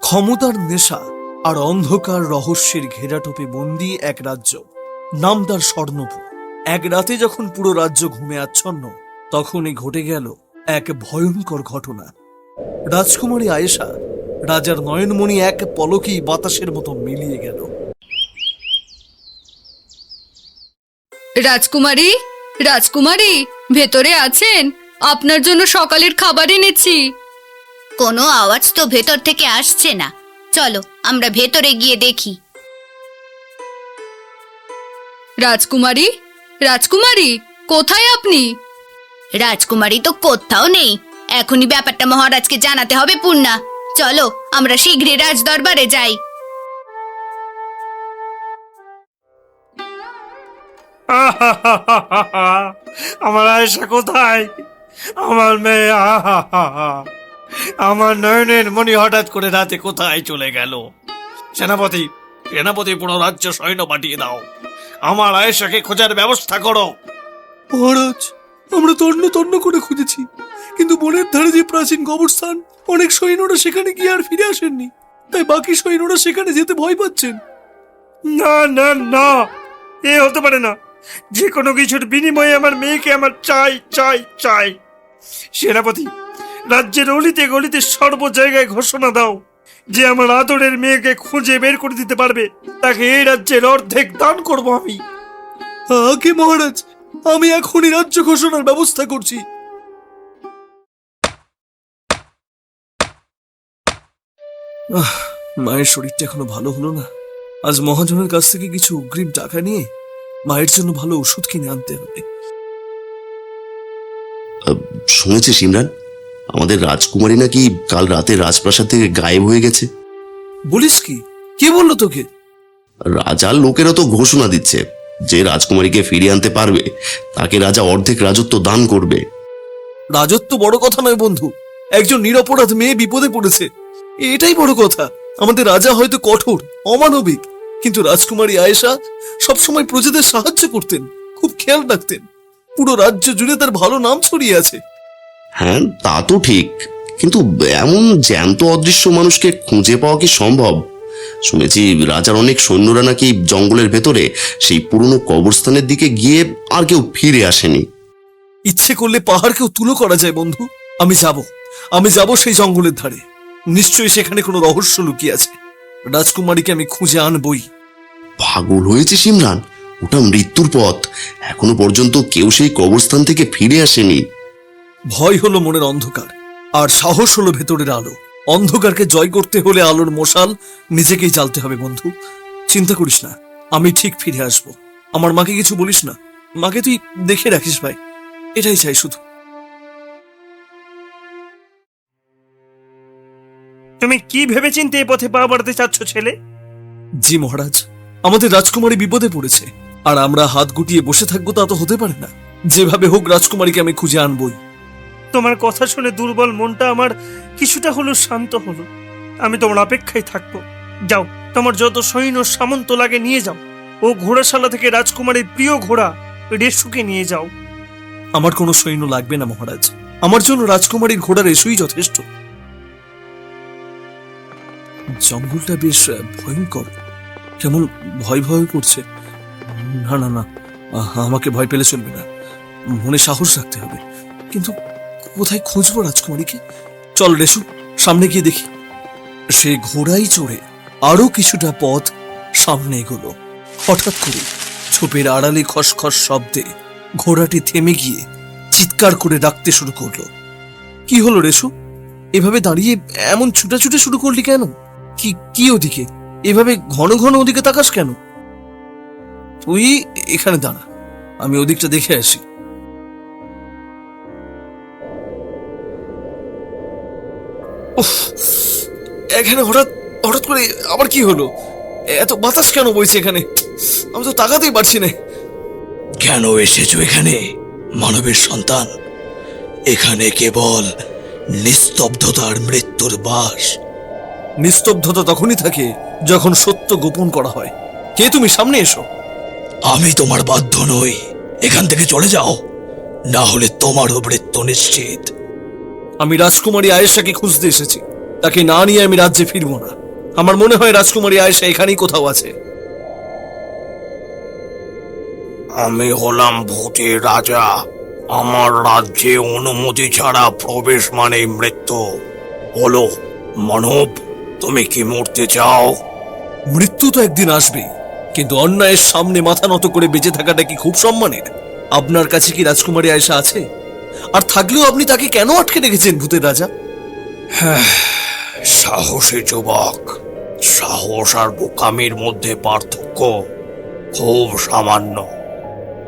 ক্ষমতার নেশা আর অন্ধকার রহস্যের ঘেরাটোপে বন্দী এক রাজ্য, নাম তার স্বর্ণপুর। এক রাতে যখন পুরো রাজ্য ঘুমে আচ্ছন্ন, তখনই ঘটে গেল এক ভয়ঙ্কর ঘটনা। রাজকুমারী আয়েশা, রাজার নয়নমণি, এক পলকেই বাতাসের মতো মিলিয়ে গেল। রাজকুমারী, রাজকুমারী, ভেতরে আছেন? আপনার জন্য সকালের খাবার এনেছি। কোনো আওয়াজ তো ভেতর থেকে আসছে না। চলো আমরা ভেতরে গিয়ে দেখি। রাজকুমারী, রাজকুমারী, কোথায় আপনি? রাজকুমারী তো কোথাও নেই। এখনই ব্যাপারটা মহারাজকে জানাতে হবে পূর্ণা। চলো আমরা শীঘ্রই রাজ দরবারে যাই। আমার আয়েশা কোথায়? আমার মেয়ে, আমার নয়নের মণি হঠাৎ করে রাতে কোথায় চলে গেল? সেনাপতি, সেনাপতি, পুরো রাজ্য সৈন্য পাঠিয়ে দাও। আমার আয়েশাকে খোঁজার ব্যবস্থা করো। মহারাজ, আমরা তন্ন তন্ন করে খুঁজেছি, কিন্তু বনের ধারে যে প্রাচীন কবরস্থান, অনেক সৈন্যরা সেখানে গিয়ে আর ফিরে আসেননি। তাই বাকি সৈন্যরা সেখানে যেতে ভয় পাচ্ছেন। না না না, এ হতে পারে না। যে কোনো কিছুর বিনিময়ে আমার মেয়েকে আমার চাই চাই চাই। সেনাপতি, রাজ্যের অলিতে গলিতে সর্ব জায়গায় ঘোষণা দাও, যে আমার আদরের মেয়েকে খুঁজে বের করে দিতে পারবে তাকে এই রাজ্যের অর্ধেক দান করব আমি। আগে মহারাজ, আমি এখনই রাজ্য ঘোষণার ব্যবস্থা করছি। মায়ের শরীরটা এখনো ভালো হলো না। আজ মহাজনের কাছ থেকে কিছু অগ্রিম টাকা নিয়ে মায়ের জন্য ভালো ওষুধ কিনে আনতে হবে। শুনেছি সিমরান, আমাদের রাজকুমারী নাকি কাল রাতে রাজপ্রাসাদ থেকে গায়েব হয়ে গেছে। বলিস কি? কে বললো তোকে? রাজার লোকেরা তো ঘোষণা দিচ্ছে যে রাজকুমারীকে ফিরিয়ে আনতে পারবে তাকে রাজা অর্ধেক রাজত্ব দান করবে। রাজত্ব বড় কথা নয় বন্ধু, একজন নিরপরাধ মেয়ে বিপদে পড়েছে, এটাই বড় কথা। আমাদের রাজা হয়তো কঠোর, অমানবিক, কিন্তু রাজকুমারী আয়েশা সবসময় প্রজাদের সাহায্য করতেন, খুব খেয়াল রাখতেন। পুরো রাজ্য জুড়ে তার ভালো নাম ছড়িয়ে আছে। হ্যাঁ, তা তো ঠিক, কিন্তু এমন জ্যান্ত অদৃশ্য মানুষকে খুঁজে পাওয়া কি সম্ভব? শুনেছি রাজার অনেক সৈন্যরা নাকি জঙ্গলের ভেতরে সেই পুরনো কবরস্থানের দিকে গিয়ে আর কেউ ফিরে আসেনি। ইচ্ছে করলে পাহাড়কেও তুলো করা যায় বন্ধু। আমি যাব সেই জঙ্গলের ধারে। নিশ্চয়ই সেখানে কোনো রহস্য লুকিয়ে আছে। রাজকুমারীকে আমি খুঁজে আনবই। পাগল হয়েছে সিমরান, ওটা মৃত্যুর পথ। এখনো পর্যন্ত কেউ সেই কবরস্থান থেকে ফিরে আসেনি। ভয় হলো মনের অন্ধকার, আর সাহস হলো ভেতরের আলো। অন্ধকারকে জয় করতে হলে আলোর মশাল নিজেকেই জ্বালতে হবে বন্ধু। চিন্তা করিস না, আমি ঠিক ফিরে আসব। আমার মাকে কিছু বলিস না, মাকে তুই দেখে রাখিস ভাই, এটাই চাই শুধু। তুমি কি ভেবেচিন্তে এই পথে পা বাড়াতে চাচ্ছ ছেলে? জি মহারাজ, আমাদের রাজকুমারী বিপদে পড়েছে, আর আমরা হাত গুটিয়ে বসে থাকবো তা তো হতে পারে না। যেভাবে হোক রাজকুমারীকে আমি খুঁজে আনবই। তোমার কথা শুনে দুর্বল মনটা আমার কিছুটা হলো শান্ত হলো। আমি তোমার অপেক্ষায় থাকবো। যাও, তোমার যত সৈন্য সামন্ত লাগে নিয়ে যাও। ও ঘোড়াশালা থেকে রাজকুমারীর প্রিয় ঘোড়া রেশুকে নিয়ে যাও। আমার কোনো সৈন্য লাগবে না মহারাজ, আমার জন্য রাজকুমারীর ঘোড়া রেশুই যথেষ্ট। জঙ্গলটা বেশ ভয়ঙ্কর, কেমন ভয় ভয় করছে। না না না, আমাকে ভয় পেলে চলবে না, মনে সাহস রাখতে হবে। কিন্তু কোথায় খুঁজবো রাজকুমারীকে? চল রেশু, সামনে গিয়ে দেখি। সে ঘোড়াই চড়ে আরো কিছুটা পথ সামনে এগোলো। হঠাৎ করে ঝোপের আড়ালে খসখস শব্দে ঘোড়াটি থেমে গিয়ে চিৎকার করে ডাকতে শুরু করলো। কি হলো রেশু? এভাবে দাঁড়িয়ে এমন ছুটাছুটি শুরু করলি কেন? কি কি ওদিকে? এভাবে ঘন ঘন ওদিকে তাকাস কেন? তুই এখানে দাঁড়া, আমি ওদিকটা দেখে আসি। উফ, এখানে হঠাৎ হঠাৎ করে আবার কি হলো? এত বাতাস কেন বইছে এখানে? আমি তো তাকাতেই পারছি না। কেন এসেছো এখানে মানবের সন্তান? এখানে কেবল নিস্তব্ধতার মৃত্যুর বাস। নিস্তব্ধতা তখনই থাকে যখন সত্য গোপন করা হয়। কে তুমি? সামনে এসো। আমি তোমার বাধ্য নই, এখান থেকে চলে যাও, না হলে তোমারও মৃত্যু নিশ্চিত। আমি রাজকুমারী আয়েশাকে খুঁজতে এসেছি, তাকে না নিয়ে আমি রাজ্যে ফিরবো না। আমার মনে হয় রাজকুমারী আয়েশা এখানেই কোথাও আছে। আমি হলাম ভূতের রাজা। আমার রাজ্যে অনুমতি ছাড়া প্রবেশ মানে মৃত্যু। বলো মানব, তুমি কি মরতে চাও? মৃত্যু তো একদিন আসবে, কিন্তু অন্যায়ের সামনে মাথা নত করে বেঁচে থাকাটা কি খুব সম্মানের? আপনার কাছে কি রাজকুমারী আয়েশা আছে? আর থাকলেও আপনি তাকে কেন আটকে রেখেছেন ভূতের রাজা? সাহসী যুবক, সাহস আর বোকামির মধ্যে পার্থক্য খুব সামান্য।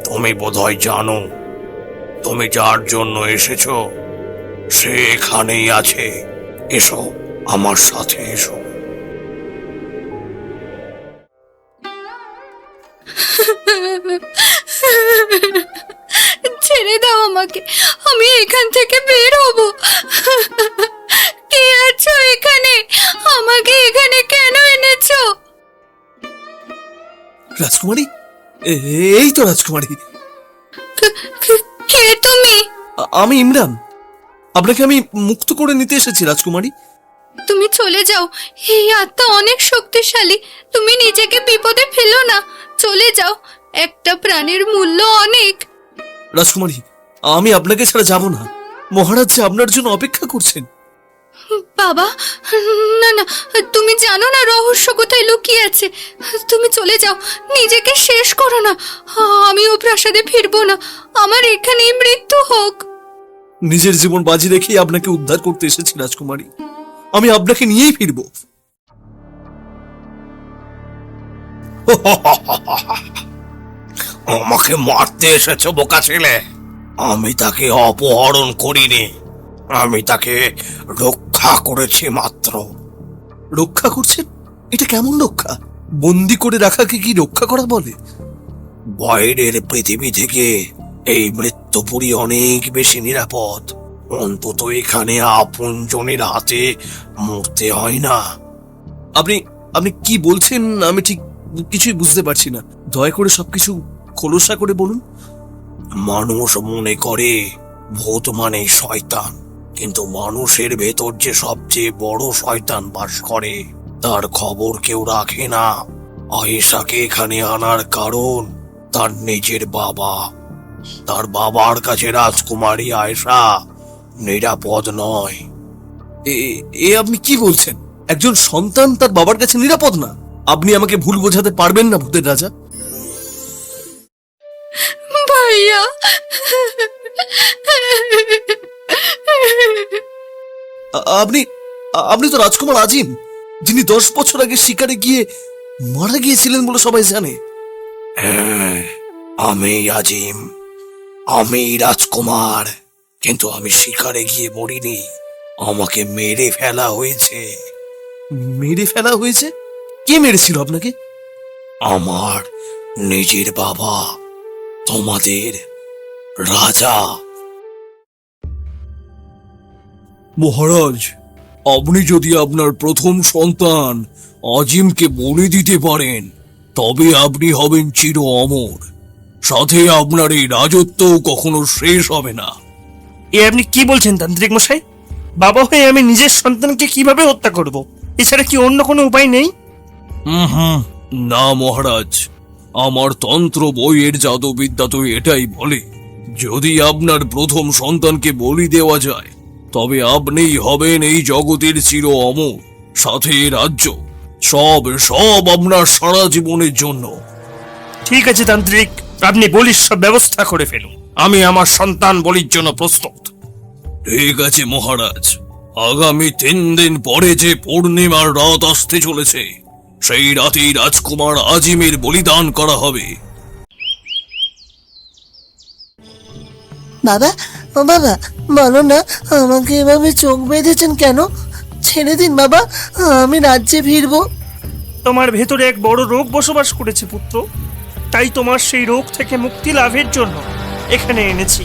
তুমি বোধহয় জানো, তুমি যার জন্য এসেছো সে এখানেই আছে। এসো, আমার সাথে এসো। ছেড়ে দাও আমাকে, আমি এখান থেকে বের হব। কে আছো এখানে? আমাকে এখানে কেন এনেছো? রাজকুমারী, এই তো রাজকুমারী। কে তুমি? আমি ইমরান, আপনাকে আমি মুক্ত করে নিতে এসেছি রাজকুমারী। তুমি চলে যাও, এই আত্মা অনেক শক্তিশালী, তুমি নিজেকে বিপদে ফেলো না, চলে যাও, একটা প্রাণের মূল্য অনেক। রাজকুমারী, আমি আপনাকে ছাড়া যাব না। মহারাজ যে আপনার জন্য অপেক্ষা করছেন। বাবা, না না, তুমি জানো না রহস্য কোথায় লুকিয়ে আছে। তুমি চলে যাও, নিজেকে শেষ করো না। আমি ও প্রাসাদে ফিরবো না, আমার এখানেই মৃত্যু হোক। নিজের জীবন বাজি রেখেই আপনাকে উদ্ধার করতে এসেছি রাজকুমারী, আমি আপনাকে নিয়েই ফিরবো। আমাকে মারতে এসেছো বোকা ছেলে? আমি তাকে অপহরণ করিনি, আমি তাকে রক্ষা করেছি মাত্র। রক্ষা করছেন? এটা কেমন রক্ষা? বন্দি করে রাখাকে কি রক্ষা করা বলে? বাইরের পৃথিবী থেকে এই মৃত্যুপুরী অনেক বেশি নিরাপদ। অন্তত এখানে আপনজনের হাতে মরতে হয় না। আপনি আপনি কি বলছেন? আমি ঠিক কিছুই বুঝতে পারছি না, দয়া করে সবকিছু খোলসা করে বলুন। মানুষ মনে করে ভূত মানে শয়তান, কিন্তু মানুষের ভেতর যে সবচেয়ে বড় শয়তান বাস করে তার খবর কেউ রাখে না। আয়েশাকে এখানে আনার কারণ তার নিজের বাবা। তার বাবার কাছে রাজকুমারী আয়েশা নিরাপদ নয়। এ আপনি কি বলছেন? একজন সন্তান তার বাবার কাছে নিরাপদ না? আপনি আমাকে ভুল বোঝাতে পারবেন না ভূতের রাজা। ভাইয়া, আপনি আপনি তো রাজকুমার আজিম, যিনি 10 বছর আগে শিকারে গিয়ে মারা গিয়েছিলেন বলে সবাই জানে। হ্যাঁ, আমি আজিম, আমি রাজকুমার, কিন্তু আমি শিকারে গিয়ে মরিনি, আমাকে মেরে ফেলা হয়েছে। মেরে ফেলা হয়েছে? কে মেরেছিল আপনাকে? আমার নিজের বাবা, তোমাদের রাজা। মহারাজ, আপনি যদি আপনার প্রথম সন্তান আজিমকে বলি দিতে পারেন তবে আপনি হবেন চির অমর, সাথে আপনার এই রাজত্ব কখনো শেষ হবে না। এ আপনি কি বলছেন তান্ত্রিক মশাই? বাবা হয়ে আমি নিজের সন্তানকে কিভাবে হত্যা করব? এছাড়া কি অন্য কোনো উপায় নেই? না মহারাজ, আমার তন্ত্র বইয়ের জাদুবিদ্যা তো এটাই বলে, যদি আপনার প্রথম সন্তানকে বলি দেওয়া যায় তবে আপনিই হবেন এই জগতের চির অমর, সাথে এই রাজ্য, সব সব আপনার সারা জীবনের জন্য। ঠিক আছে তান্ত্রিক, আপনি বলির সব ব্যবস্থা করে ফেলুন, আমি আমার সন্তান বলির জন্য প্রস্তুত। ঠিক আছে মহারাজ, আগামী 3 দিন পরে যে পূর্ণিমার রাত আসতে চলেছে সেই রাতেই রাজকুমার আজিমের বলিদান করা হবে। বাবা, ও বাবা, বলো না আমাকে এভাবে চোখ বেঁধেছেন কেন? ছেড়ে দিন বাবা, আমি রাজ্যে ফিরবো। তোমার ভেতরে এক বড় রোগ বসবাস করেছে পুত্র, তাই তোমার সেই রোগ থেকে মুক্তি লাভের জন্য এখানে এনেছি।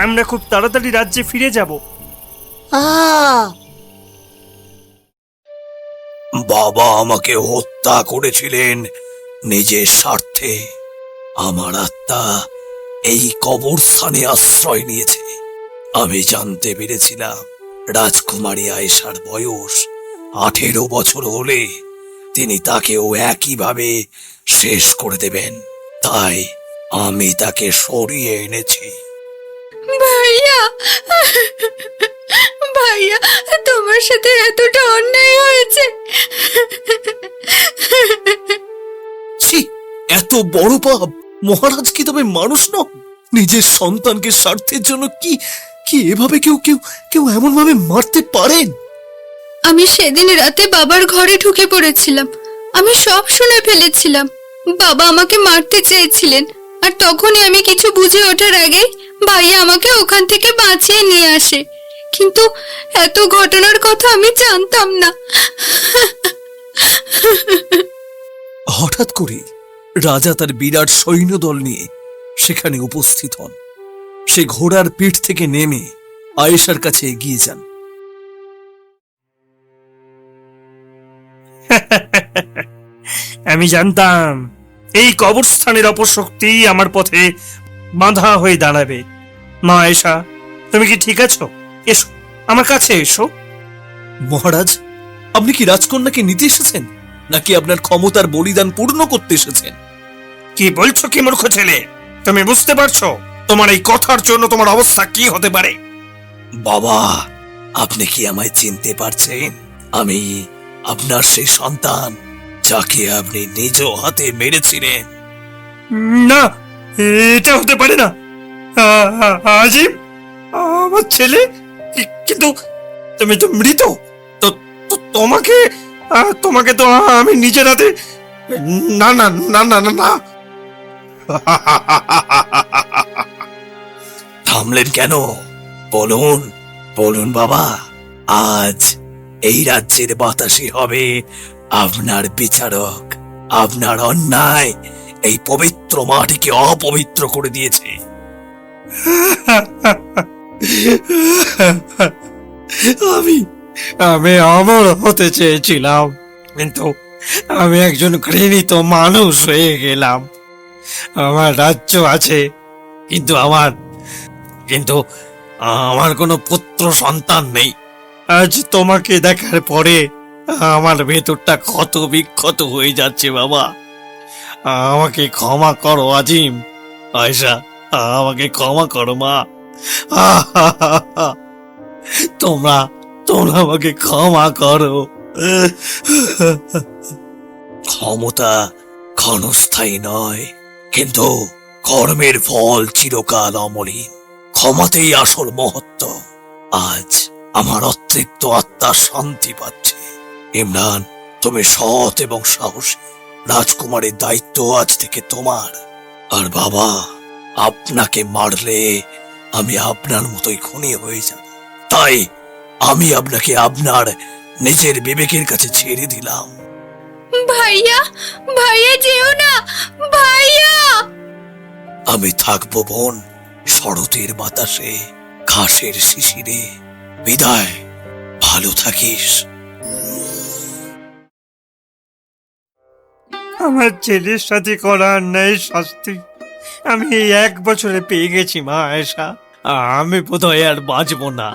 আমরা খুব তাড়াতাড়ি রাজ্যে ফিরে যাব। বাবা আমাকে হত্যা করেছিলেন নিজের স্বার্থে। আমার আত্মা এই কবরস্থানে আশ্রয় নিয়েছে। আমি জানতে পেরেছিলাম রাজকুমারী আয়েশার বয়স 18 বছর হলে তিনি তাকেও একইভাবে শেষ করে দেবেন। তাই আমি তাকে সরিয়ে এনেছি। ভাইয়া, ভাইয়া, তোমার সাথে এতটা অন্যায় হয়েছে। ছি, এত বড় পাপ! মহারাজ কি তবে মানুষ নন? নিজের সন্তানকে স্বার্থের জন্য কি কি এভাবে কেউ কেউ কেউ এমন ভাবে মারতে পারেন? আমি সেদিন রাতে বাবার ঘরে ঢুকে পড়েছিলাম। আমি সব শুনে ফেলেছিলাম। বাবা আমাকে মারতে চেয়েছিলেন, আর তখনই আমি কিছু বুঝে ওঠার আগেই ভাইয়া আমাকে ওখান থেকে বাঁচিয়ে নিয়ে আসে। কিন্তু এত ঘটনার কথা আমি জানতাম না। হঠাৎ করে রাজা তার বিরাট সৈন্যদল নিয়ে সেখানে উপস্থিত হন। সে ঘোড়ার পিঠ থেকে নেমে আয়েশার কাছে এগিয়ে যান। আমি জানতাম এই কবরস্থানের অপশক্তি আমার পথে বাধা হয়ে দাঁড়াবে। মা আয়েশা, তুমি কি ঠিক আছো? এসো, আমার কাছে এসো। মহারাজ, আপনি কি রাজকন্যাকে নিতে এসেছেন, নাকি আপনার ক্ষমতার বলিদান পূর্ণ করতে এসেছেন? কি বলছো কি মূর্খ ছেলে? তুমি বুঝতে পারছো তোমার এই কথার জন্য তোমার অবস্থা কি হতে পারে? বাবা, আপনি কি আমায় চিনতে পারছেন? আমি আপনার সেই সন্তান, যাকে আপনি নিজ হাতে মেরেছিলেন। না, এটা হতে পারে না। আজিম, আমার ছেলে? কিন্তু তুমি তো মৃত। তোমাকে তোমাকে তো আমি নিজের হাতে... না না না না না না। থামলেন কেন? বলুন বলুন বাবা, আজ এই রাজ্যের বাতাসই হবে আপনার বিচারক। আপনার অন্যায় এই পবিত্র মাটিকে অপবিত্র করে দিয়েছে। আমি আমি অমর হতে চেয়েছিলাম, কিন্তু আমি একজন ঘৃণিত মানুষ হয়ে গেলাম। আমার রাজ্য আছে, কিন্তু আমার কোনো পুত্র সন্তান নেই। আজ তোমাকে দেখার পরে আমার ভেতরটা ক্ষত বিক্ষত হয়ে যাচ্ছে। বাবা, আমাকে ক্ষমা করো। আজিম, আয়েশা, আমাকে ক্ষমা করো মা। তোমরা তোমরা আমাকে ক্ষমা করো। ক্ষমতা ক্ষণস্থায়ী নয়, কিন্তু কর্মের ফল চিরকাল অমলিন। ক্ষমতাই আসল মহত্ব। আজ আমার অতৃপ্ত আত্মা শান্তি পাচ্ছে। ইমরান, তুমি সৎ এবং সাহসী। রাজকুমারের দায়িত্ব আজ থেকে তোমার। আর বাবা, আপনাকে মারলে আমি আপনার মতোই খুনি হয়ে যাব। তাই আমি আপনাকে আপনার নিজের বিবেকের কাছে ছেড়ে দিলাম। ভাইয়া, ভাইয়া যেও না, ভাইয়া। আমি থাকবো বোন, শরতের বাতাসে, ঘাসের শিশিরে। বিদায়, ভালো থাকিস। আমার ছেলের সাথে করা অন্যায় শাস্তি আমি এই 1 বছরে পেয়ে গেছি মা আয়েশা। আমি বোধহয় আর বাঁচবো না।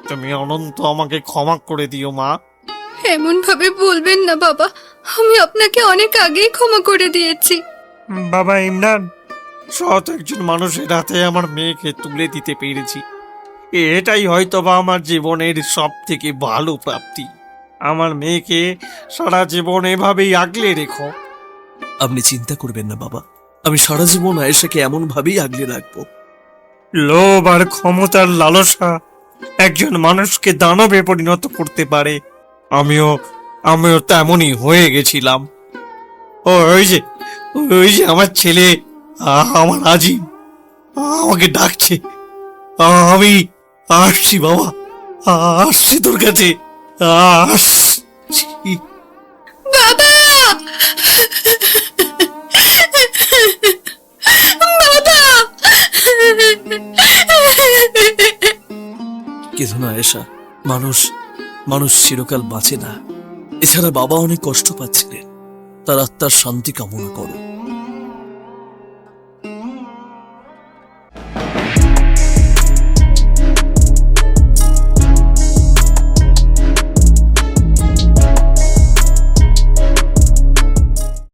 তুমি অনন্ত আমাকে ক্ষমা করে দিও মা। এমন ভাবে বলবেন না বাবা, আমি আপনাকে অনেক আগেই ক্ষমা করে দিয়েছি। বাবা ইমরান, সৎ একজন মানুষের হাতে আমার মেয়েকে তুলে দিতে পেরেছি। এটাই হয়তোবা আমার জীবনের সব থেকে ভালো প্রাপ্তি। আমার মেয়েকে সারা জীবন এভাবেই আগলে রেখো। আপনি চিন্তা করবেন না বাবা, আমি সারা জীবন আয়েশাকে এমন ভাবেই আগলে রাখবো। লোভ আর ক্ষমতার লালসা একজন মানুষকে দানবে পরিণত করতে পারে। আমিও তেমনই হয়ে গেছিলাম। ওই যে আমার ছেলে, আমার আজিম আমাকে ডাকছে। আমি আসছি বাবা, আসছি তোর কাছে, আসছি। বাবা, বাবা। কেঁদো না আয়েশা, মানুষ চিরকাল বাঁচে না। এছাড়া বাবা অনেক কষ্ট পাচ্ছিলেন, তার আত্মার শান্তি কামনা করো।